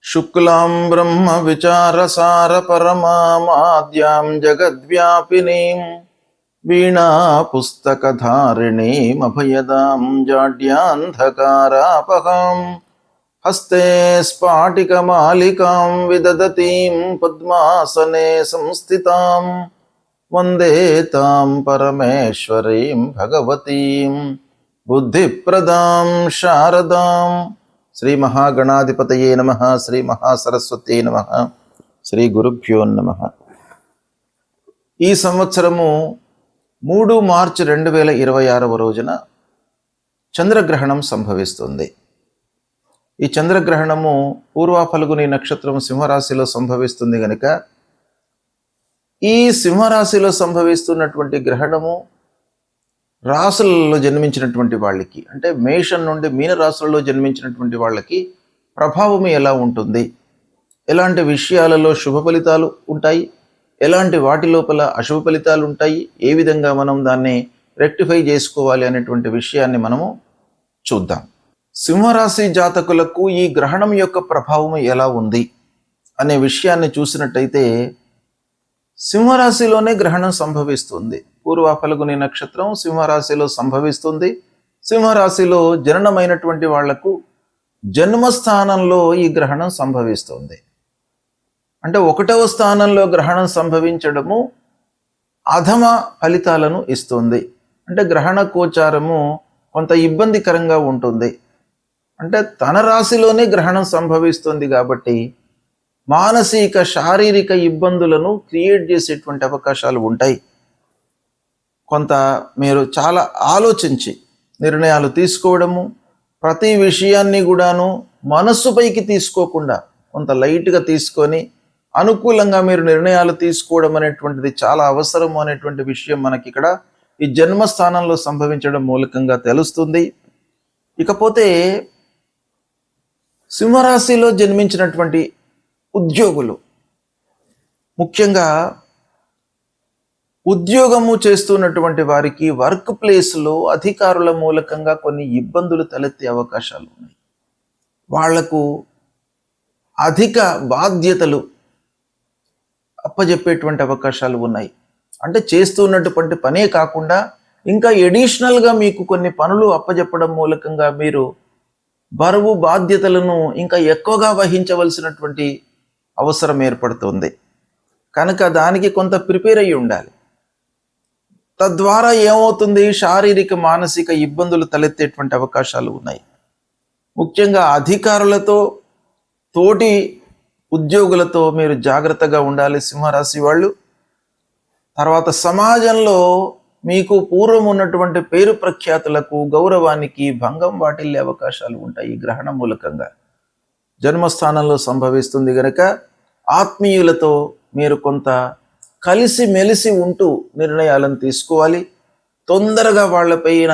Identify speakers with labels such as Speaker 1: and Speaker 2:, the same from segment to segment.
Speaker 1: శుక్లాం బ్రహ్మ విచారసార పరమాద్యాం జగద్వ్యాపినీం వీణా పుస్తకధారిణీం అభయదాం జాడ్యాంధకారాపహాం హస్తే స్ఫాటికమాలికాం విదదతీం పద్మాసనే సంస్థితాం వందే తాం పరమేశ్వరీం భగవతీం బుద్ధిప్రదాం శారదాం. శ్రీ మహాగణాధిపతయే నమః. శ్రీ మహాసరస్వత్యై నమః. శ్రీ గురుభ్యో నమః. ఈ సంవత్సరము 3 మార్చి 2026 రోజున చంద్రగ్రహణం సంభవిస్తుంది. ఈ చంద్రగ్రహణము పూర్వ ఫల్గుని నక్షత్రం సింహరాశిలో సంభవిస్తుంది గనుక ఈ సింహరాశిలో సంభవిస్తున్నటువంటి గ్రహణము రాశులలో జన్మించినటువంటి వాళ్ళకి, అంటే మేషం నుండి మీన రాశులలో జన్మించినటువంటి వాళ్ళకి ప్రభావం ఎలా ఉంటుంది, ఎలాంటి విషయాలలో శుభ ఫలితాలు ఉంటాయి, ఎలాంటి వాటి లోపల అశుభ ఫలితాలు ఉంటాయి, ఏ విధంగా మనం దాన్ని రెక్టిఫై చేసుకోవాలి అనేటువంటి విషయాన్ని మనము చూద్దాం. సింహరాశి జాతకులకు ఈ గ్రహణం యొక్క ప్రభావం ఎలా ఉంది అనే విషయాన్ని చూసినట్టయితే సింహరాశిలోనే గ్రహణం సంభవిస్తుంది. పూర్వ ఫల్గుని నక్షత్రం సింహరాశిలో సంభవిస్తుంది. సింహరాశిలో జననమైనటువంటి వాళ్లకు జన్మస్థానంలో ఈ గ్రహణం సంభవిస్తుంది. అంటే 1వ స్థానంలో గ్రహణం సంభవించడము అధమ ఫలితాలను ఇస్తుంది. అంటే గ్రహణ గోచారము కొంత ఇబ్బందికరంగా ఉంటుంది. అంటే తన రాశిలోనే గ్రహణం సంభవిస్తుంది కాబట్టి మానసిక శారీరక ఇబ్బందులను క్రియేట్ చేసేటువంటి అవకాశాలు ఉంటాయి. కొంత మీరు చాలా ఆలోచించి నిర్ణయాలు తీసుకోవడము, ప్రతి విషయాన్ని కూడాను మనస్సుపైకి తీసుకోకుండా కొంత లైట్గా తీసుకొని అనుకూలంగా మీరు నిర్ణయాలు తీసుకోవడం అనేటువంటిది చాలా అవసరము అనేటువంటి విషయం మనకి ఇక్కడ ఈ జన్మస్థానంలో సంభవించడం మూలకంగా తెలుస్తుంది. ఇకపోతే సింహరాశిలో జన్మించినటువంటి ఉద్యోగులు, ముఖ్యంగా ఉద్యోగము చేస్తున్నటువంటి వారికి వర్క్ ప్లేస్లో అధికారుల మూలకంగా కొన్ని ఇబ్బందులు తలెత్తే అవకాశాలు ఉన్నాయి. వాళ్లకు అధిక బాధ్యతలు అప్పజెప్పేటువంటి అవకాశాలు ఉన్నాయి. అంటే చేస్తున్నటువంటి పనే కాకుండా ఇంకా ఎడిషనల్గా మీకు కొన్ని పనులు అప్పజెప్పడం మూలకంగా మీరు బరువు బాధ్యతలను ఇంకా ఎక్కువగా వహించవలసినటువంటి అవసరం ఏర్పడుతుంది. కనుక దానికి కొంత ప్రిపేర్ అయ్యి ఉండాలి. తద్వారా ఏమవుతుంది, శారీరక మానసిక ఇబ్బందులు తలెత్తేటువంటి అవకాశాలు ఉన్నాయి. ముఖ్యంగా అధికారులతో, తోటి ఉద్యోగులతో మీరు జాగ్రత్తగా ఉండాలి సింహరాశి వాళ్ళు. తర్వాత సమాజంలో మీకు పూర్వం ఉన్నటువంటి పేరు ప్రఖ్యాతులకు, గౌరవానికి భంగం వాటిల్లే అవకాశాలు ఉంటాయి. ఈ గ్రహణ మూలకంగా జన్మస్థానంలో సంభవిస్తుంది గనక ఆత్మీయులతో మీరు కొంత కలిసి మెలిసి ఉంటూ నిర్ణయాలను తీసుకోవాలి. తొందరగా వాళ్ళపైన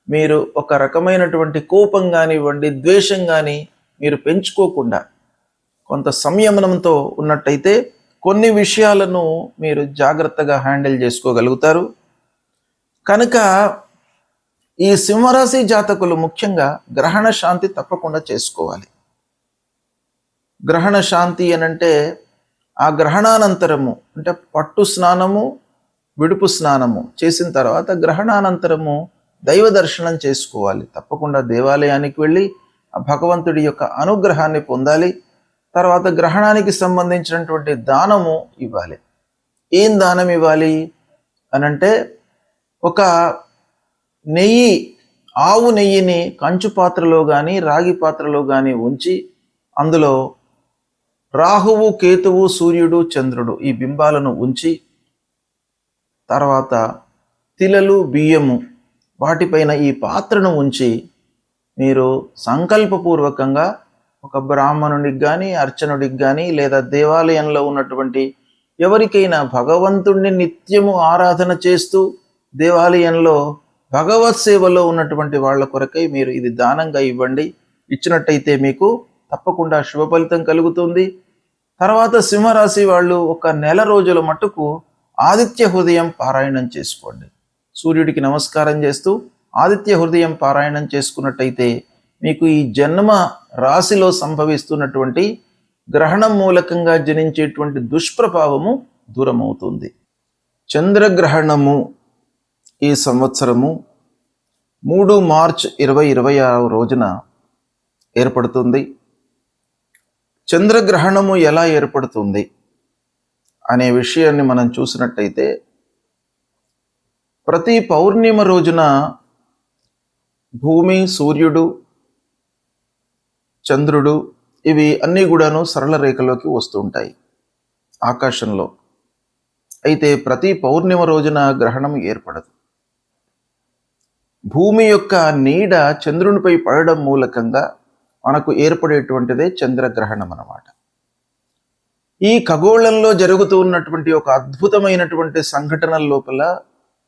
Speaker 1: మీరు ఒక రకమైనటువంటి కోపం కానివ్వండి, ద్వేషం కానీ మీరు పెంచుకోకుండా కొంత సంయమనంతో ఉన్నట్టయితే కొన్ని విషయాలను మీరు జాగ్రత్తగా హ్యాండిల్ చేసుకోగలుగుతారు. కనుక ఈ సింహరాశి జాతకులు ముఖ్యంగా గ్రహణ శాంతి తప్పకుండా చేసుకోవాలి. గ్రహణ శాంతి అనంటే ఆ గ్రహణానంతరము, అంటే పట్టు స్నానము, విడుపు స్నానము చేసిన తర్వాత గ్రహణానంతరము దైవ దర్శనం చేసుకోవాలి. తప్పకుండా దేవాలయానికి వెళ్ళి ఆ భగవంతుడి యొక్క అనుగ్రహాన్ని పొందాలి. తర్వాత గ్రహణానికి సంబంధించినటువంటి దానము ఇవ్వాలి. ఏం దానం ఇవ్వాలి అనంటే, ఒక నెయ్యి, ఆవు నెయ్యిని కంచు పాత్రలో కానీ రాగి పాత్రలో కానీ ఉంచి అందులో రాహువు, కేతువు, సూర్యుడు, చంద్రుడు ఈ బింబాలను ఉంచి, తర్వాత తిలలు, బియ్యము వాటిపైన ఈ పాత్రను ఉంచి మీరు సంకల్పపూర్వకంగా ఒక బ్రాహ్మణుడికి కానీ, అర్చనుడికి కానీ, లేదా దేవాలయంలో ఉన్నటువంటి ఎవరికైనా భగవంతుణ్ణి నిత్యము ఆరాధన చేస్తూ దేవాలయంలో భగవత్ సేవలో ఉన్నటువంటి వాళ్ళ కొరకై మీరు ఇది దానంగా ఇవ్వండి. ఇచ్చినట్టయితే మీకు తప్పకుండా శుభ ఫలితం కలుగుతుంది. తర్వాత సింహరాశి వాళ్ళు ఒక నెల రోజుల మట్టుకు ఆదిత్య హృదయం పారాయణం చేసుకోండి. సూర్యుడికి నమస్కారం చేస్తూ ఆదిత్య హృదయం పారాయణం చేసుకున్నట్టయితే మీకు ఈ జన్మ రాశిలో సంభవిస్తున్నటువంటి గ్రహణం మూలకంగా జనించేటువంటి దుష్ప్రభావము దూరమవుతుంది. చంద్రగ్రహణము ఈ సంవత్సరము 3 మార్చ్ 2026 రోజున ఏర్పడుతుంది. చంద్రగ్రహణము ఎలా ఏర్పడుతుంది అనే విషయాన్ని మనం చూసినట్టయితే, ప్రతి పౌర్ణిమ రోజున భూమి, సూర్యుడు, చంద్రుడు ఇవి అన్నీ కూడాను సరళ రేఖలోకి వస్తుంటాయి ఆకాశంలో. అయితే ప్రతి పౌర్ణిమ రోజున గ్రహణం ఏర్పడదు. భూమి యొక్క నీడ చంద్రునిపై పడడం మూలకంగా మనకు ఏర్పడేటువంటిదే చంద్రగ్రహణం అన్నమాట. ఈ ఖగోళంలో జరుగుతూ ఉన్నటువంటి ఒక అద్భుతమైనటువంటి సంఘటనల లోపల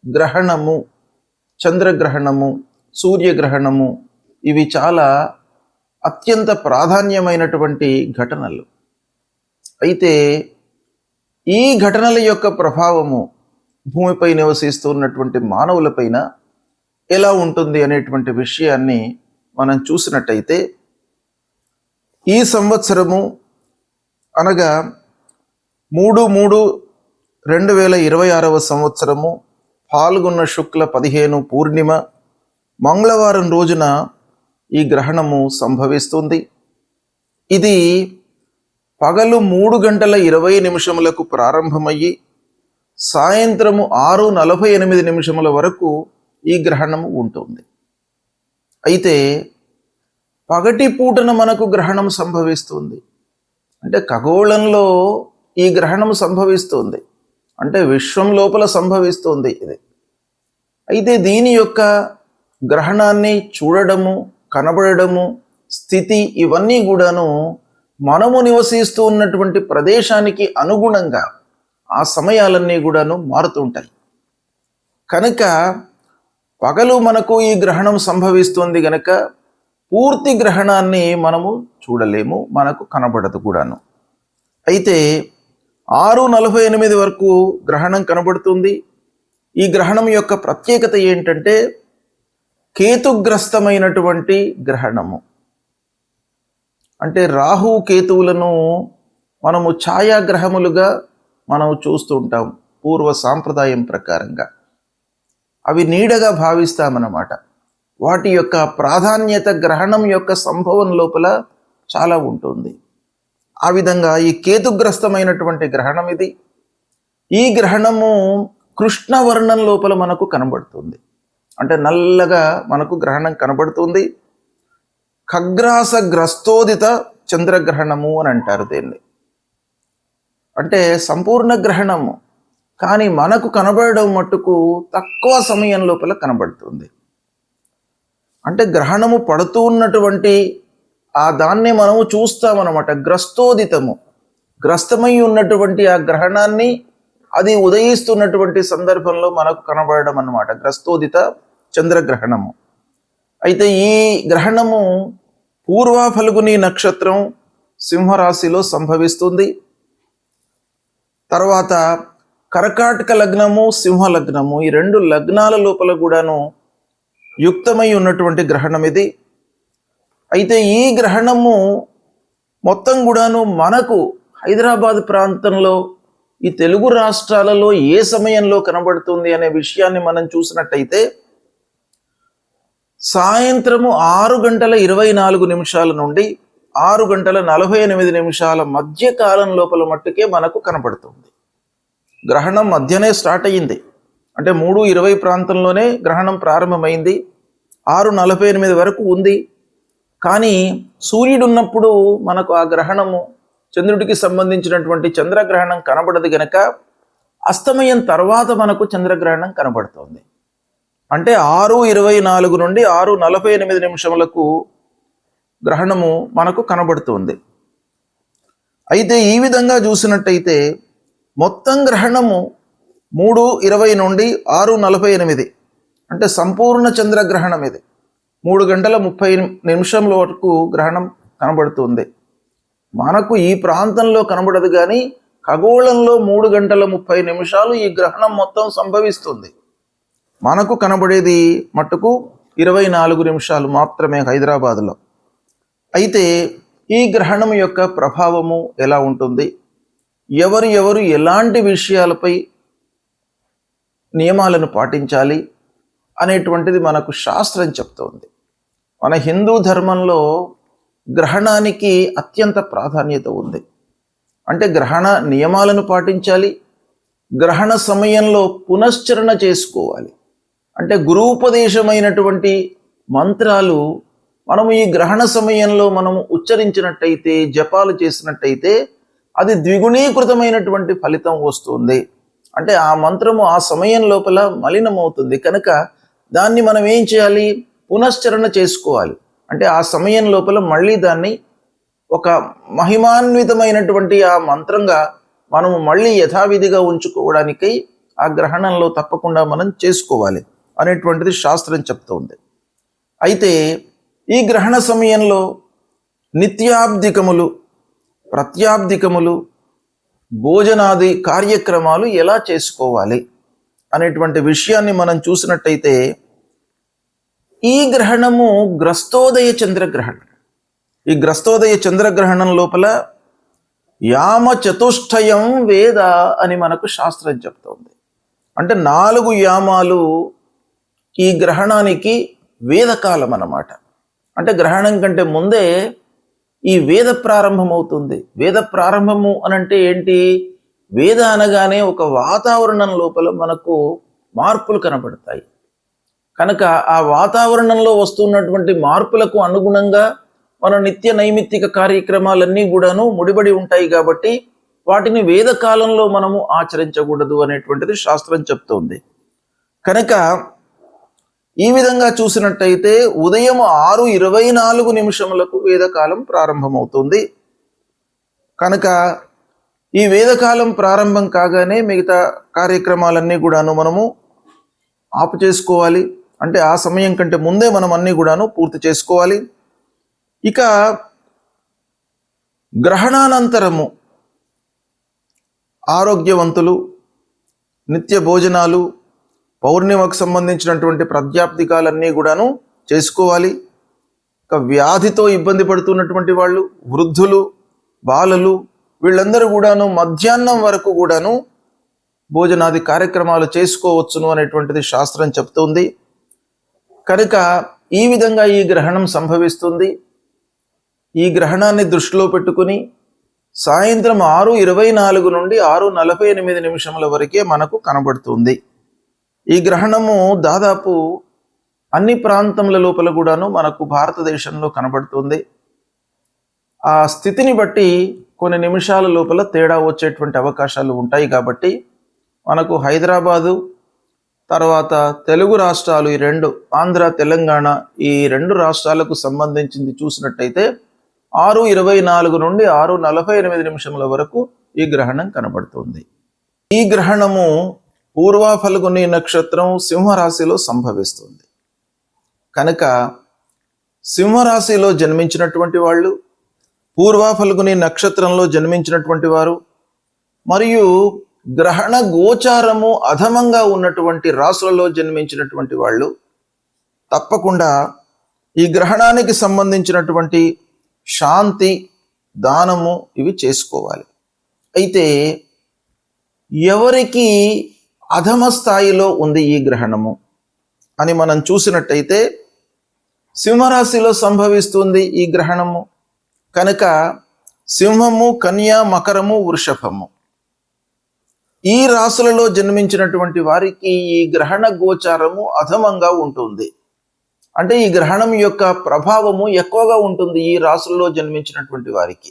Speaker 1: గ్రహణము, చంద్రగ్రహణము, సూర్యగ్రహణము ఇవి చాలా అత్యంత ప్రాధాన్యమైనటువంటి ఘటనలు. అయితే ఈ ఘటనల యొక్క ప్రభావము భూమిపై నివసిస్తూ ఉన్నటువంటి మానవులపైన ఎలా ఉంటుంది అనేటువంటి విషయాన్ని మనం చూసినట్టయితే, ఈ సంవత్సరము అనగా 3/3/2026 సంవత్సరము పాల్గొన్న శుక్ల 15 పూర్ణిమ మంగళవారం రోజున ఈ గ్రహణము సంభవిస్తుంది. ఇది పగలు 3:20 ప్రారంభమయ్యి సాయంత్రము 6:48 వరకు ఈ గ్రహణము ఉంటుంది. అయితే పగటి పూటన మనకు గ్రహణం సంభవిస్తుంది. అంటే ఖగోళంలో ఈ గ్రహణం సంభవిస్తుంది, అంటే విశ్వం లోపల సంభవిస్తుంది ఇది. అయితే దీని యొక్క గ్రహణాన్ని చూడడము, కనబడము, స్థితి ఇవన్నీ కూడాను మనము నివసిస్తూ ఉన్నటువంటి ప్రదేశానికి అనుగుణంగా ఆ సమయాలన్నీ కూడాను మారుతుంటాయి. కనుక పగలు మనకు ఈ గ్రహణం సంభవిస్తుంది గనక పూర్తి గ్రహణాన్ని మనము చూడలేము, మనకు కనబడదు కూడాను. అయితే 6:48 వరకు గ్రహణం కనబడుతుంది. ఈ గ్రహణం యొక్క ప్రత్యేకత ఏంటంటే కేతుగ్రస్తమైనటువంటి గ్రహణము. అంటే రాహు కేతువులను మనము ఛాయాగ్రహములుగా మనం చూస్తూ ఉంటాం పూర్వ సాంప్రదాయం ప్రకారంగా. అవి నీడగా భావిస్తామన్నమాట. వాటి యొక్క ప్రాధాన్యత గ్రహణం యొక్క సంభవం లోపల చాలా ఉంటుంది. ఆ విధంగా ఈ కేతుగ్రస్తమైనటువంటి గ్రహణం ఇది. ఈ గ్రహణము కృష్ణవర్ణం లోపల మనకు కనబడుతుంది. అంటే నల్లగా మనకు గ్రహణం కనబడుతుంది. ఖగ్రాసగ్రస్తోదిత చంద్రగ్రహణము అని అంటారు దీన్ని. అంటే సంపూర్ణ గ్రహణము, కానీ మనకు కనబడడం మట్టుకు తక్కువ సమయం లోపల కనబడుతుంది. అంటే గ్రహణము పడుతూ ఉన్నటువంటి ఆ దాన్ని మనము చూస్తామన్నమాట. గ్రస్తోదితము, గ్రస్తమై ఉన్నటువంటి ఆ గ్రహణాన్ని అది ఉదయిస్తున్నటువంటి సందర్భంలో మనకు కనబడడం అన్నమాట గ్రస్తోదిత చంద్రగ్రహణము. అయితే ఈ గ్రహణము పూర్వ ఫల్గుని నక్షత్రం సింహరాశిలో సంభవిస్తుంది. తర్వాత కర్కాటక లగ్నము, సింహ లగ్నము, ఈ 2 లగ్నాల లోపల కూడాను యుక్తమై ఉన్నటువంటి గ్రహణం ఇది. అయితే ఈ గ్రహణము మొత్తం కూడాను మనకు హైదరాబాద్ ప్రాంతంలో, ఈ తెలుగు రాష్ట్రాలలో ఏ సమయంలో కనబడుతుంది అనే విషయాన్ని మనం చూసినట్టయితే, సాయంత్రము 6:24 నుండి 6:48 మధ్య కాలం లోపల మట్టుకే మనకు కనబడుతుంది. గ్రహణం మధ్యనే స్టార్ట్ అయ్యింది. అంటే 3:20 ప్రాంతంలోనే గ్రహణం ప్రారంభమైంది, 6:48 వరకు ఉంది. కానీ సూర్యుడు ఉన్నప్పుడు మనకు ఆ గ్రహణము, చంద్రుడికి సంబంధించినటువంటి చంద్రగ్రహణం కనబడదు గనక అస్తమయం తర్వాత మనకు చంద్రగ్రహణం కనబడుతుంది. అంటే 6:24 నుండి 6:48 గ్రహణము మనకు కనబడుతుంది. అయితే ఈ విధంగా చూసినట్టయితే మొత్తం గ్రహణము 3:20 నుండి 6:48 అంటే సంపూర్ణ చంద్రగ్రహణం ఇది. 3:30 వరకు గ్రహణం కనబడుతుంది. మనకు ఈ ప్రాంతంలో కనబడదు, కానీ ఖగోళంలో 3:30 ఈ గ్రహణం మొత్తం సంభవిస్తుంది. మనకు కనబడేది మట్టుకు 24 నిమిషాలు మాత్రమే హైదరాబాద్లో. అయితే ఈ గ్రహణం యొక్క ప్రభావము ఎలా ఉంటుంది, ఎవరు ఎలాంటి విషయాలపై నియమాలను పాటించాలి అనేటువంటిది మనకు శాస్త్రం చెప్తోంది. మన హిందూ ధర్మంలో గ్రహణానికి అత్యంత ప్రాధాన్యత ఉంది. అంటే గ్రహణ నియమాలను పాటించాలి, గ్రహణ సమయంలో పునశ్చరణ చేసుకోవాలి. అంటే గురూపదేశమైనటువంటి మంత్రాలు మనము ఈ గ్రహణ సమయంలో మనము ఉచ్చరించినట్టయితే, జపాలు చేసినట్టయితే అది ద్విగుణీకృతమైనటువంటి ఫలితం వస్తుంది. అంటే ఆ మంత్రము ఆ సమయం లోపల మలినమవుతుంది కనుక దాన్ని మనం ఏం చేయాలి, పునశ్చరణ చేసుకోవాలి. అంటే ఆ సమయం లోపల మళ్ళీ దాన్ని ఒక మహిమాన్వితమైనటువంటి ఆ మంత్రంగా మనము మళ్ళీ యథావిధిగా ఉంచుకోవడానికై ఆ గ్రహణంలో తప్పకుండా మనం చేసుకోవాలి అనేటువంటిది శాస్త్రం చెప్తోంది. అయితే ఈ గ్రహణ సమయంలో నిత్యాబ్దికములు, ప్రత్యాబ్దికములు, భోజనాది కార్యక్రమాలు ఎలా చేసుకోవాలి అనేటువంటి విషయాన్ని మనం చూసినట్టయితే ఈ గ్రహణము గ్రస్తోదయ చంద్రగ్రహణం. ఈ గ్రస్తోదయ చంద్రగ్రహణం లోపల యామ చతుష్టయం వేద అని మనకు శాస్త్రం చెప్తోంది. అంటే 4 యామాలు ఈ గ్రహణానికి వేదకాలం అన్నమాట. అంటే గ్రహణం కంటే ముందే ఈ వేద ప్రారంభమవుతుంది. వేద ప్రారంభము అనంటే ఏంటి, వేద అనగానే ఒక వాతావరణం లోపల మనకు మార్పులు కనబడతాయి. కనుక ఆ వాతావరణంలో వస్తున్నటువంటి మార్పులకు అనుగుణంగా మన నిత్య నైమిత్తిక కార్యక్రమాలన్నీ కూడాను ముడిపడి ఉంటాయి. కాబట్టి వాటిని వేదకాలంలో మనము ఆచరించకూడదు అనేటువంటిది శాస్త్రం చెప్తోంది. కనుక ఈ విధంగా చూసినట్టయితే ఉదయం 6:24 వేదకాలం ప్రారంభమవుతుంది. కనుక ఈ వేదకాలం ప్రారంభం కాగానే మిగతా కార్యక్రమాలన్నీ కూడాను మనము ఆపు చేసుకోవాలి. అంటే ఆ సమయం కంటే ముందే మనం అన్నీ కూడాను పూర్తి చేసుకోవాలి. ఇక గ్రహణానంతరము ఆరోగ్యవంతులు, నిత్య భోజనాలు, పౌర్ణిమకు సంబంధించినటువంటి ప్రాత్యాప్తికాలన్నీ కూడాను చేసుకోవాలి. ఇక వ్యాధితో ఇబ్బంది పడుతున్నటువంటి వాళ్ళు, వృద్ధులు, బాలలు, వీళ్ళందరూ కూడాను మధ్యాహ్నం వరకు కూడాను భోజనాది కార్యక్రమాలు చేసుకోవచ్చును అనేటువంటిది శాస్త్రం చెప్తుంది. కనుక ఈ విధంగా ఈ గ్రహణం సంభవిస్తుంది. ఈ గ్రహణాన్ని దృష్టిలో పెట్టుకుని సాయంత్రం 6:24 నుండి 6:48 వరకే మనకు కనబడుతుంది. ఈ గ్రహణము దాదాపు అన్ని ప్రాంతముల లోపల కూడాను మనకు భారతదేశంలో కనబడుతుంది. ఆ స్థితిని బట్టి కొన్ని నిమిషాల లోపల తేడా వచ్చేటువంటి అవకాశాలు ఉంటాయి. కాబట్టి మనకు హైదరాబాదు తర్వాత తెలుగు రాష్ట్రాలు, ఈ 2 ఆంధ్ర తెలంగాణ, ఈ 2 రాష్ట్రాలకు సంబంధించింది చూసినట్టయితే 6:24 నుండి 6:48 వరకు ఈ గ్రహణం కనబడుతుంది. ఈ గ్రహణము పూర్వ ఫల్గుని నక్షత్రం సింహరాశిలో సంభవిస్తుంది. కనుక సింహరాశిలో జన్మించినటువంటి వాళ్ళు, పూర్వ ఫల్గుని నక్షత్రంలో జన్మించినటువంటి వారు, మరియు గ్రహణ గోచారము అధమంగా ఉన్నటువంటి రాశులలో జన్మించినటువంటి వాళ్ళు తప్పకుండా ఈ గ్రహణానికి సంబంధించినటువంటి శాంతి, దానము ఇవి చేసుకోవాలి. అయితే ఎవరికి అధమ స్థాయిలో ఉంది ఈ గ్రహణము అని మనం చూసినట్టయితే సింహరాశిలో సంభవిస్తుంది ఈ గ్రహణము. కనుక సింహము, కన్యా, మకరము, వృషభము ఈ రాశులలో జన్మించినటువంటి వారికి ఈ గ్రహణ గోచారము అధమంగా ఉంటుంది. అంటే ఈ గ్రహణం యొక్క ప్రభావము ఎక్కువగా ఉంటుంది ఈ రాశులలో జన్మించినటువంటి వారికి.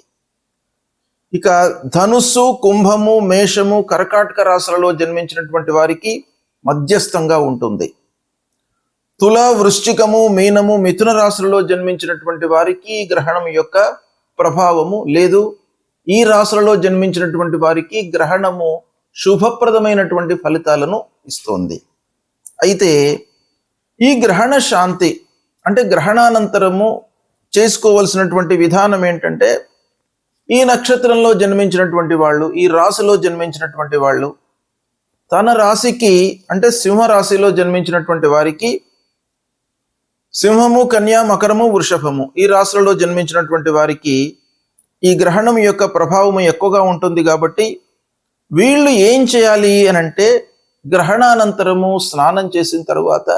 Speaker 1: ఇక ధనుస్సు, కుంభము, మేషము, కర్కాటక రాశులలో జన్మించినటువంటి వారికి మధ్యస్థంగా ఉంటుంది. తుల, వృశ్చికము, మీనము, మిథున రాశులలో జన్మించినటువంటి వారికి ఈ గ్రహణం యొక్క ప్రభావము లేదు. ఈ రాశులలో జన్మించినటువంటి వారికి గ్రహణము శుభప్రదమైనటువంటి ఫలితాలను ఇస్తోంది. అయితే ఈ గ్రహణ శాంతి అంటే గ్రహణానంతరము చేసుకోవలసినటువంటి విధానం ఏంటంటే, ఈ నక్షత్రంలో జన్మించినటువంటి వాళ్ళు, ఈ రాశిలో జన్మించినటువంటి వాళ్ళు తన రాశికి అంటే సింహరాశిలో జన్మించినటువంటి వారికి సింహము, కన్యా, మకరము, వృషభము ఈ రాశులలో జన్మించినటువంటి వారికి ఈ గ్రహణం యొక్క ప్రభావం ఎక్కువగా ఉంటుంది కాబట్టి వీళ్ళు ఏం చేయాలి అని అంటే గ్రహణానంతరము స్నానం చేసిన తరువాత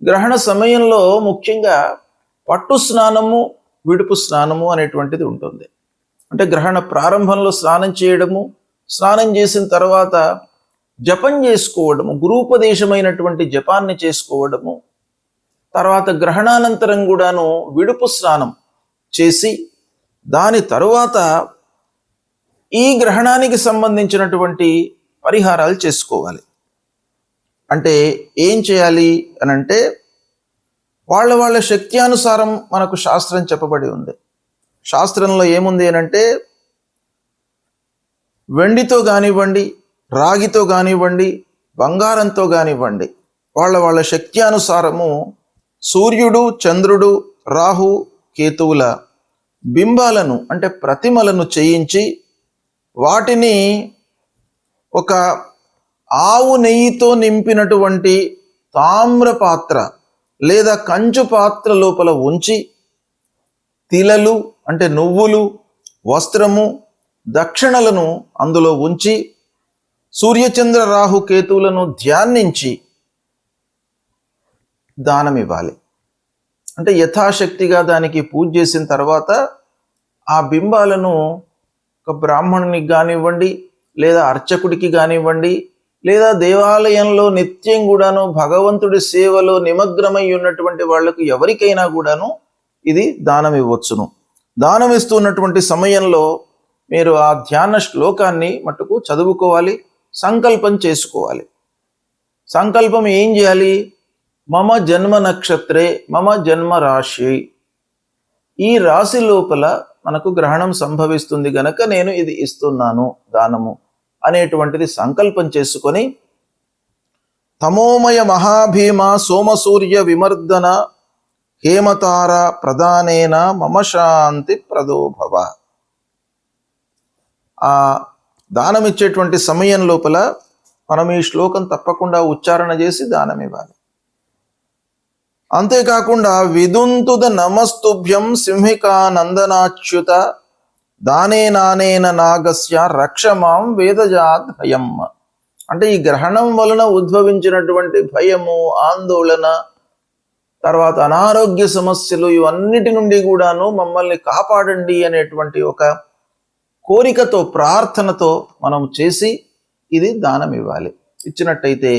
Speaker 1: గ్రహణ సమయంలో ముఖ్యంగా పట్టు స్నానము విడుపు స్నానము అనేటువంటిది ఉంటుంది. అంటే గ్రహణ ప్రారంభంలో స్నానం చేయడము, స్నానం చేసిన తర్వాత జపం చేసుకోవడము, గురూపదేశమైనటువంటి జపాన్ని చేసుకోవడము, తర్వాత గ్రహణానంతరం కూడాను విడుపు స్నానం చేసి దాని తరువాత ఈ గ్రహణానికి సంబంధించినటువంటి పరిహారాలు చేసుకోవాలి. అంటే ఏం చేయాలి అని అంటే వాళ్ళ శక్తి అనుసారం మనకు శాస్త్రం చెప్పబడి ఉంది. శాస్త్రంలో ఏముంది అని అంటే వెండితో కానివ్వండి, రాగితో కానివ్వండి, బంగారంతో కానివ్వండి, వాళ్ళ శక్తి అనుసారము సూర్యుడు, చంద్రుడు, రాహు, కేతువుల బింబాలను అంటే ప్రతిమలను చేయించి వాటిని ఒక ఆవు నెయ్యితో నింపినటువంటి తామ్ర పాత్ర లేదా కంచు పాత్ర లోపల ఉంచి తిలలు అంటే నువ్వులు, వస్త్రము, దక్షిణలను అందులో ఉంచి సూర్యచంద్ర రాహు కేతువులను ధ్యానించి దానం ఇవ్వాలి. అంటే యథాశక్తిగా దానికి పూజ చేసిన తర్వాత ఆ బింబాలను ఒక బ్రాహ్మణునికి కానివ్వండి, లేదా అర్చకుడికి కానివ్వండి, లేదా దేవాలయంలో నిత్యం కూడాను భగవంతుడి సేవలో నిమగ్నమై ఉన్నటువంటి వాళ్లకు ఎవరికైనా కూడాను ఇది దానం ఇవ్వచ్చును. దానం ఇస్తున్నటువంటి సమయంలో మీరు ఆ ధ్యాన శ్లోకాన్ని మట్టుకు చదువుకోవాలి, సంకల్పం చేసుకోవాలి. సంకల్పం ఏం చేయాలి? మమ జన్మ నక్షత్రే మమ జన్మ రాశి, ఈ రాశి లోపల మనకు గ్రహణం సంభవిస్తుంది గనక నేను ఇది ఇస్తున్నాను దానము అనేటువంటిది సంకల్పం చేసుకొని తమోమయ మహాభీమ సోమసూర్య విమర్దన హేమతార ప్రధానేన మమ శాంతి ప్రదోభవ. ఆ దానం ఇచ్చేటువంటి సమయం లోపల మనం ఈ శ్లోకం తప్పకుండా ఉచ్చారణ చేసి దానం ఇవ్వాలి. అంతేకాకుండా విదుంతుద నమస్తుభ్యం సింహికా నందనాచ్యుత దానే నానేన నాగస్య రక్షమాం వేదజాత్ భయం. అంటే ఈ గ్రహణం వలన ఉద్భవించినటువంటి భయము, ఆందోళన, తర్వాత అనారోగ్య సమస్యలు, ఇవన్నిటి నుండి కూడాను మమ్మల్ని కాపాడండి అనేటువంటి ఒక కోరికతో, ప్రార్థనతో మనం చేసి ఇది దానం ఇవ్వాలి. ఇచ్చినట్టయితే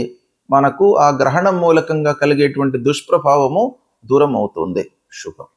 Speaker 1: మనకు ఆ గ్రహణం మూలకంగా కలిగేటువంటి దుష్ప్రభావము దూరం అవుతుంది. శుభం.